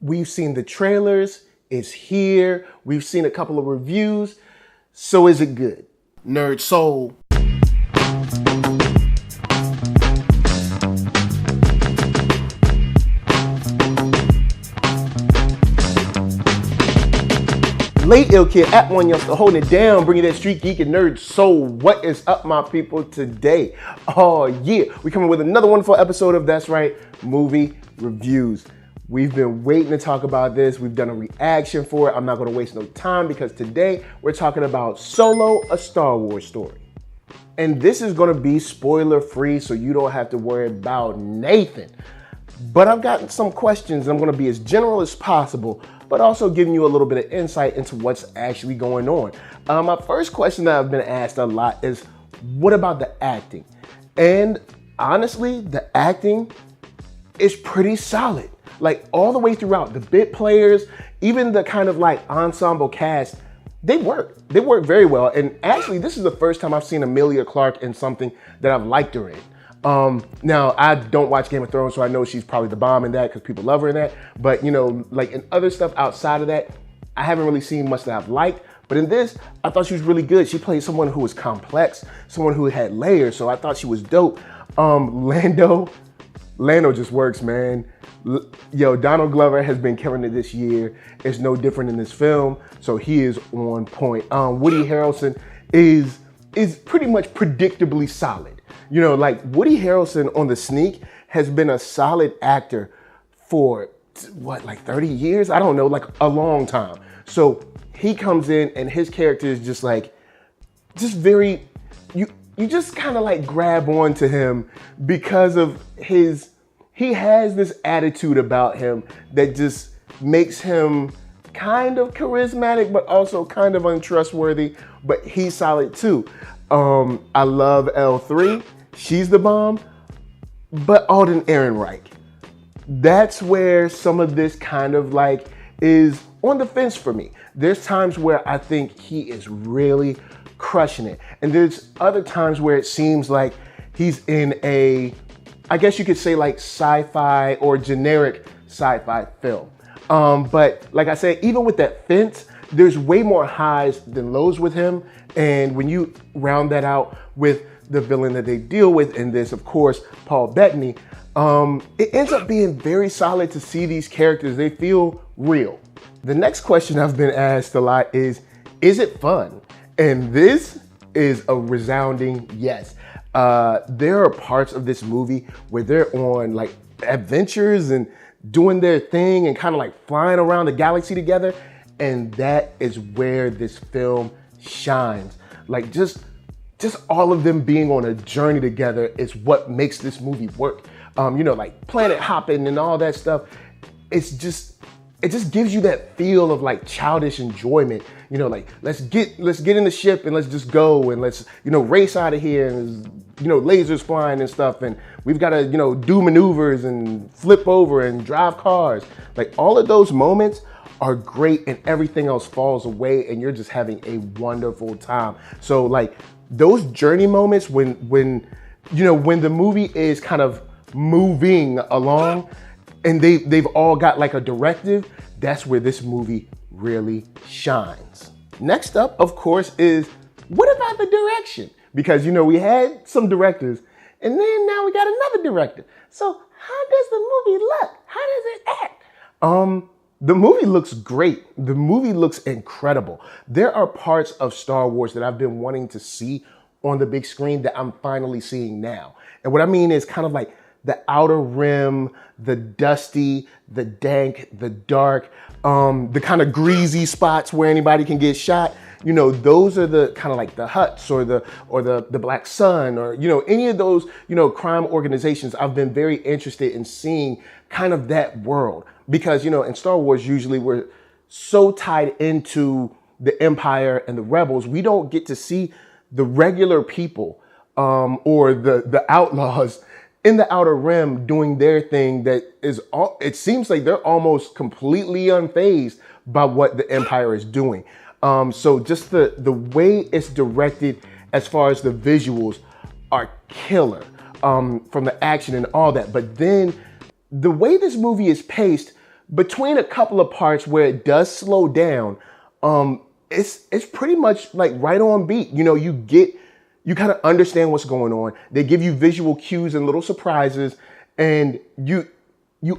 We've seen the trailers. It's here. We've seen a couple of reviews. So is it good? NERDSoul. Late Ill Kid at OneYoungsta holding it down, bringing that StreetGeek and NERDSoul. What is up, my people, today? Oh yeah, we coming with another wonderful episode of That's Right, Movie Reviews. We've been waiting to talk about this. We've done a reaction for it. I'm not gonna waste no time because today we're talking about Solo, a Star Wars story. And this is gonna be spoiler free, so you don't have to worry about Nathan. But I've gotten some questions. I'm gonna be as general as possible, but also giving you a little bit of insight into what's actually going on. My first question that I've been asked a lot is, what about the acting? And honestly, the acting is pretty solid. Like all the way throughout, the bit players, even the kind of like ensemble cast, they work very well. And actually, this is the first time I've seen Emilia Clarke in something that I've liked her in. Now I don't watch Game of Thrones, so I know she's probably the bomb in that because people love her in that. But you know, like in other stuff outside of that, I haven't really seen much that I've liked. But in this, I thought she was really good. She played someone who was complex, someone who had layers. So I thought she was dope. Lando just works, man. Yo, Donald Glover has been killing it this year. It's no different in this film, so he is on point. Woody Harrelson is pretty much predictably solid. You know, like Woody Harrelson on The Sneak has been a solid actor for what, like 30 years? I don't know, like a long time. So he comes in and his character is just like, just very, you just kind of like grab on to him because of he has this attitude about him that just makes him kind of charismatic, but also kind of untrustworthy, but he's solid too. I love L3. She's the bomb, but Alden Ehrenreich. That's where some of this kind of like is on the fence for me. There's times where I think he is really crushing it. And there's other times where it seems like he's in a, I guess you could say like sci-fi or generic sci-fi film. But like I said, even with that fence, there's way more highs than lows with him. And when you round that out with the villain that they deal with in this, of course, Paul Bettany, it ends up being very solid to see these characters. They feel real. The next question I've been asked a lot is it fun? And this is a resounding yes. There are parts of this movie where they're on like adventures and doing their thing and kind of like flying around the galaxy together. And that is where this film shines. Like just all of them being on a journey together is what makes this movie work. You know, like planet hopping and all that stuff. It just gives you that feel of like childish enjoyment. You know, like let's get in the ship and let's just go and let's, you know, race out of here and, you know, lasers flying and stuff, and we've got to, you know, do maneuvers and flip over and drive cars. Like all of those moments are great and everything else falls away and you're just having a wonderful time. So like those journey moments when you know, when the movie is kind of moving along and they've all got like a directive, that's where this movie really shines. Next up, of course, is what about the direction? Because, you know, we had some directors and then now we got another director. So how does the movie look? How does it act? The movie looks great. The movie looks incredible. There are parts of Star Wars that I've been wanting to see on the big screen that I'm finally seeing now. And what I mean is kind of like the outer rim, the dusty, the dank, the dark, the kind of greasy spots where anybody can get shot. You know, those are the kind of like the Hutts or the Black Sun or, you know, any of those, you know, crime organizations. I've been very interested in seeing kind of that world because, you know, in Star Wars, usually we're so tied into the Empire and the Rebels, we don't get to see the regular people or the outlaws in the Outer Rim doing their thing that is, it seems like they're almost completely unfazed by what the Empire is doing. So just the way it's directed as far as the visuals are killer, from the action and all that. But then the way this movie is paced between a couple of parts where it does slow down, it's pretty much like right on beat. You know, you kind of understand what's going on. They give you visual cues and little surprises, and you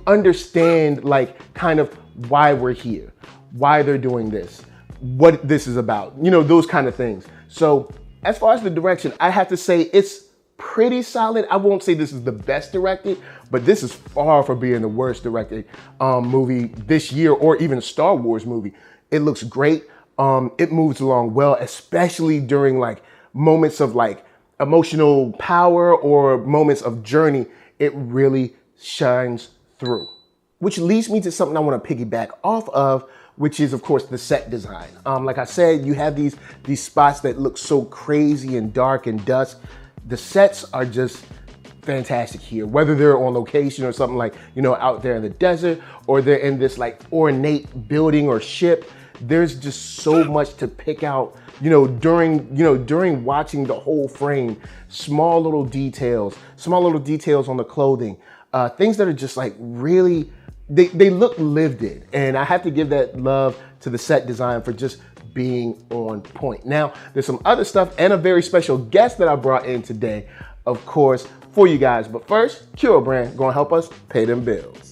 understand like kind of why we're here, why they're doing this, what this is about, you know, those kind of things. So as far as the direction, I have to say it's pretty solid. I won't say this is the best directed, but this is far from being the worst directed movie this year, or even a Star Wars movie. It looks great. It moves along well, especially during like moments of like emotional power or moments of journey. It really shines through, which leads me to something I want to piggyback off of, which is of course the set design. Like I said, you have these spots that look so crazy and dark and dusk. The sets are just fantastic here, whether they're on location or something like, you know, out there in the desert, or they're in this like ornate building or ship. There's just so much to pick out, during watching the whole frame. Small little details on the clothing, things that are just like really, they look lived in. And I have to give that love to the set design for just being on point. Now, there's some other stuff and a very special guest that I brought in today, of course, for you guys. But first, Cure Brand gonna help us pay them bills.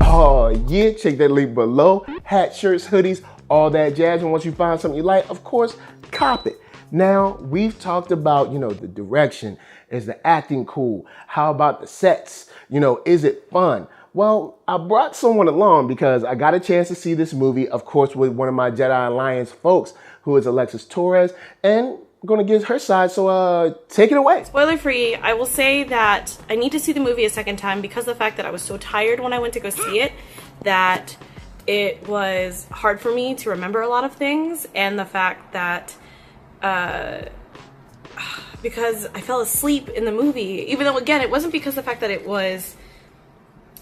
Oh yeah, check that link below. Hats, shirts, hoodies, all that jazz. And once you find something you like, of course, cop it. Now, we've talked about, the direction. Is the acting cool? How about the sets? Is it fun? Well, I brought someone along because I got a chance to see this movie, of course, with one of my Jedi Alliance folks, who is Alexis Torres, and I'm going to give her side, so take it away. Spoiler free, I will say that I need to see the movie a second time because of the fact that I was so tired when I went to go see it that it was hard for me to remember a lot of things, and the fact that because I fell asleep in the movie, even though, again, it wasn't because of the fact that it was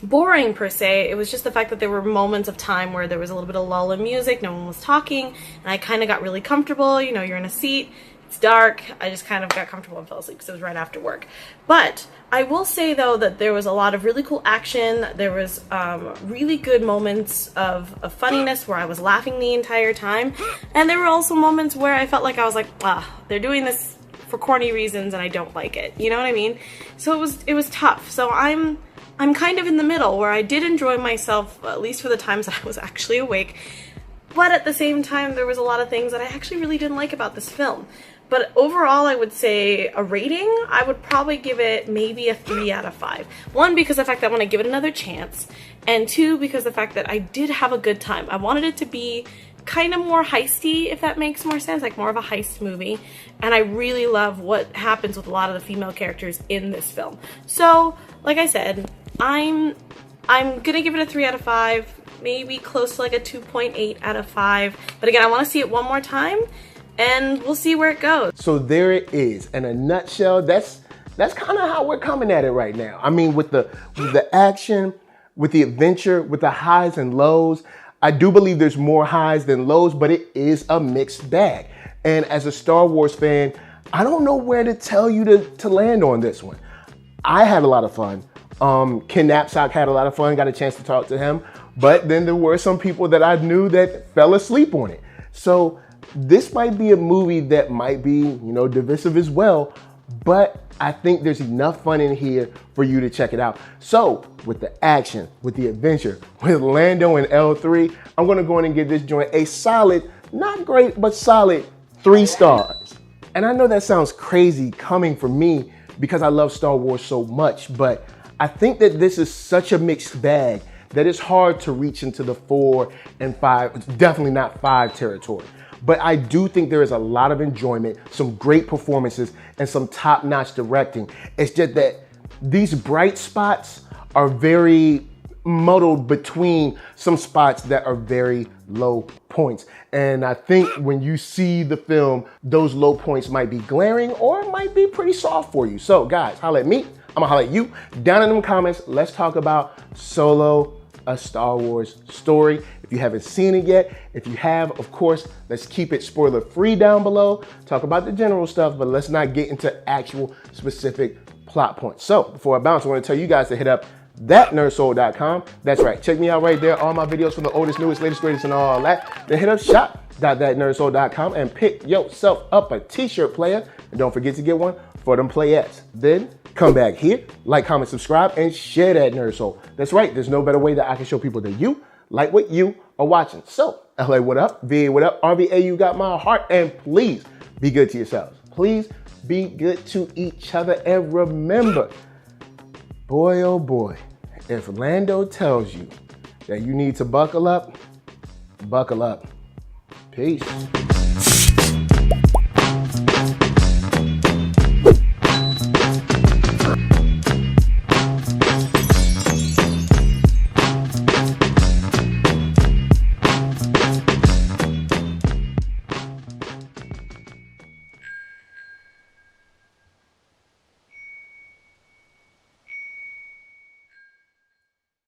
boring per se, it was just the fact that there were moments of time where there was a little bit of lull in music, no one was talking, and I kind of got really comfortable. You're in a seat, it's dark, I just kind of got comfortable and fell asleep because it was right after work. But I will say, though, that there was a lot of really cool action. There was really good moments of funniness where I was laughing the entire time, and there were also moments where I felt like I was like, they're doing this for corny reasons and I don't like it. You know what I mean? So it was tough. So I'm kind of in the middle, where I did enjoy myself, at least for the times that I was actually awake, but at the same time there was a lot of things that I actually really didn't like about this film. But overall, I would say a rating, I would probably give it maybe a 3 out of 5. 1, because of the fact that I want to give it another chance, and 2, because of the fact that I did have a good time. I wanted it to be kind of more heisty, if that makes more sense, like more of a heist movie, and I really love what happens with a lot of the female characters in this film. So, like I said, I'm gonna give it a 3 out of 5, maybe close to like a 2.8 out of 5, but again, I want to see it one more time, and we'll see where it goes. So there it is. In a nutshell, that's kind of how we're coming at it right now. I mean, with the action, with the adventure, with the highs and lows. I do believe there's more highs than lows, but it is a mixed bag. And as a Star Wars fan, I don't know where to tell you to land on this one. I had a lot of fun. Ken Knapsack had a lot of fun, got a chance to talk to him. But then there were some people that I knew that fell asleep on it. So this might be a movie that might be, divisive as well, but I think there's enough fun in here for you to check it out. So with the action, with the adventure, with Lando and L3, I'm gonna go in and give this joint a solid, not great, but solid 3 stars. And I know that sounds crazy coming from me because I love Star Wars so much, but I think that this is such a mixed bag that it's hard to reach into the 4 and 5, it's definitely not 5 territory. But I do think there is a lot of enjoyment, some great performances, and some top-notch directing. It's just that these bright spots are very muddled between some spots that are very low points. And I think when you see the film, those low points might be glaring or might be pretty soft for you. So guys, holla at me, I'm gonna holla at you. Down in them comments, let's talk about Solo a Star Wars story. If you haven't seen it yet, if you have, of course, let's keep it spoiler free down below. Talk about the general stuff, but let's not get into actual specific plot points. So before I bounce, I want to tell you guys to hit up ThatNERDSoul.com. That's right, check me out right there. All my videos from the oldest, newest, latest, greatest, and all that. Then hit up shop.ThatNERDSoul.com and pick yourself up a t-shirt, player. And don't forget to get one for them playettes. Then come back here, like, comment, subscribe, and share that Nerd Soul. That's right, there's no better way that I can show people that you like what you are watching. So, LA, what up? VA, what up? RVA, you got my heart. And please be good to yourselves. Please be good to each other. And remember, boy, oh boy, if Lando tells you that you need to buckle up, buckle up. Peace.